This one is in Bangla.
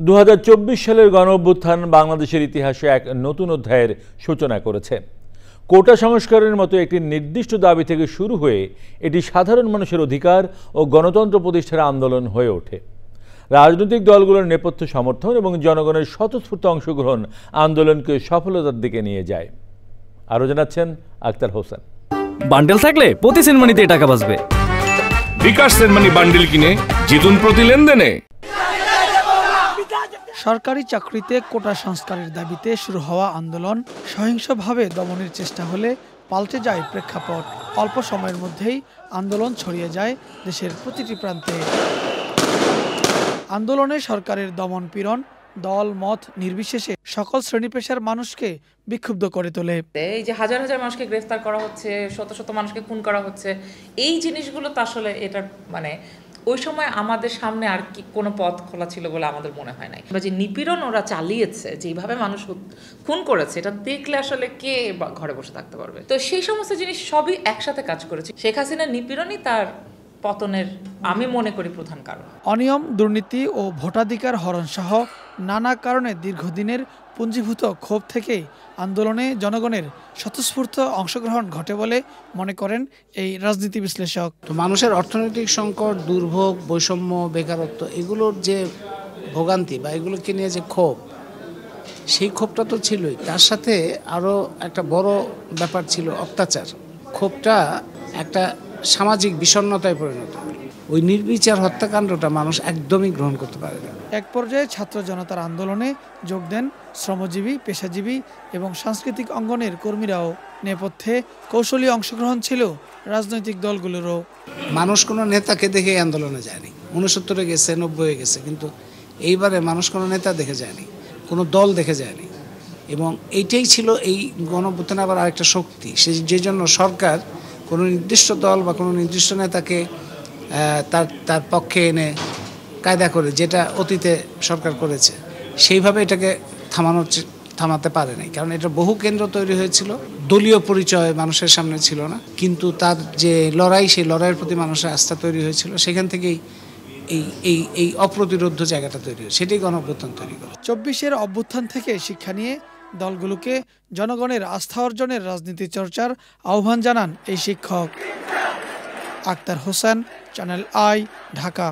2024 সালের গণঅভ্যুত্থান বাংলাদেশের ইতিহাসে এক নতুন অধ্যায়ের সূচনা করেছে। কোটা সংস্কারের মতো একটি নির্দিষ্ট দাবি থেকে শুরু হয়ে এটি সাধারণ মানুষের অধিকার ও গণতন্ত্র প্রতিষ্ঠার আন্দোলন হয়ে ওঠে। রাজনৈতিক দলগুলোর নেপথ্য সমর্থন এবং জনগণের স্বতঃস্ফূর্ত অংশগ্রহণ আন্দোলনকে সফলতার দিকে নিয়ে যায়। আরও জানাচ্ছেন আক্তার হোসেন। বান্ডেল থাকলে প্রতি সেনমানিতে টাকা বাঁচবে। বিকাশ সেনমানি বান্ডেল কিনে জিতুন প্রতি লেনদেনে। সরকারি চাকরিতে কোটা সংস্কারের দাবিতে শুরু হওয়া আন্দোলন সহিংসভাবে দমনের চেষ্টা হলে পাল্টে যায় প্রেক্ষাপট। অল্প সময়ের মধ্যেই আন্দোলন ছড়িয়ে যায় দেশের প্রতিটি প্রান্তে। আন্দোলনে সরকারের দমন পীড়ন দল মত নির্বিশেষে সকল শ্রেণী পেশার মানুষকে বিক্ষুব্ধ করে তোলে। এই যে হাজার হাজার মানুষকে গ্রেফতার করা হচ্ছে, শত শত মানুষকে খুন করা হচ্ছে, এই জিনিসগুলো তো আসলে এটা ওই সময় আমাদের সামনে আর কি কোনো পথ খোলা ছিল বলে আমাদের মনে হয় নাই। যে নিপীড়ন ওরা চালিয়েছে, যেভাবে মানুষ খুন করেছে, এটা দেখলে আসলে কে ঘরে বসে থাকতে পারবে? তো সেই সমস্ত জিনিস সবই একসাথে কাজ করেছে। শেখ হাসিনার নিপীড়নই তার পতনের আমি মনে করি প্রধান কারণ। অনিয়ম, দুর্নীতি ও ভোটাধিকার হরণ সহ নানা কারণে দীর্ঘদিনের পুঞ্জীভূত ক্ষোভ থেকে আন্দোলনে জনগণের স্বতঃস্ফূর্ত অংশগ্রহণ ঘটে বলে মনে করেন এই রাজনীতি বিশ্লেষক। তো মানুষের অর্থনৈতিক সংকট, দুর্ভোগ, বৈষম্য, বেকারত্ব, এগুলোর যে ভোগান্তি বা এগুলোকে নিয়ে যে ক্ষোভ, সেই ক্ষোভটা তো ছিলই। তার সাথে আরও একটা বড় ব্যাপার ছিল অত্যাচার। ক্ষোভটা একটা সামাজিক বিষণ্ণতায় পরিণত হল। ওই নির্বিচার হত্যাকাণ্ডটা মানুষ একদমই গ্রহণ করতে পারে না। এক পর্যায়ে ছাত্র জনতার আন্দোলনে যোগ দেন শ্রমজীবী, পেশাজীবী এবং সাংস্কৃতিক অঙ্গনের কর্মীরাও। নেপথ্যে কৌশলী অংশগ্রহণ ছিল রাজনৈতিক দলগুলোরও। মানুষ কোনো নেতাকে দেখে আন্দোলনে যায়নি। 69-এ গেছে, 90-এ গেছে, কিন্তু এইবারে মানুষ কোনো নেতা দেখে যায়নি, কোনো দল দেখে যায়নি। এবং এইটাই ছিল এই গণঅভ্যুত্থান আবার আরেকটা শক্তি। যে জন্য সরকার কোনো নির্দিষ্ট দল বা কোনো নির্দিষ্ট নেতাকে তার পক্ষে এনে কায়দা করে, যেটা অতীতে সরকার করেছে, সেইভাবে এটাকে থামাতে পারে নাই। কারণ এটা বহু কেন্দ্র তৈরি হয়েছিল, দলীয় পরিচয় মানুষের সামনে ছিল না, কিন্তু তার যে লড়াই, সেই লড়াইয়ের প্রতি মানুষের আস্থা তৈরি হয়েছিল। সেখান থেকেই এই অপ্রতিরোধ্য জায়গাটা তৈরি হয়, সেটাই গণঅভ্যুত্থান তৈরি করে। 24-এর অভ্যুত্থান থেকে শিক্ষা নিয়ে দলগুলোকে জনগণের আস্থা অর্জনের রাজনীতি চর্চার আহ্বান জানান এই শিক্ষক। Akhtar Hossain, channel I, Dhaka.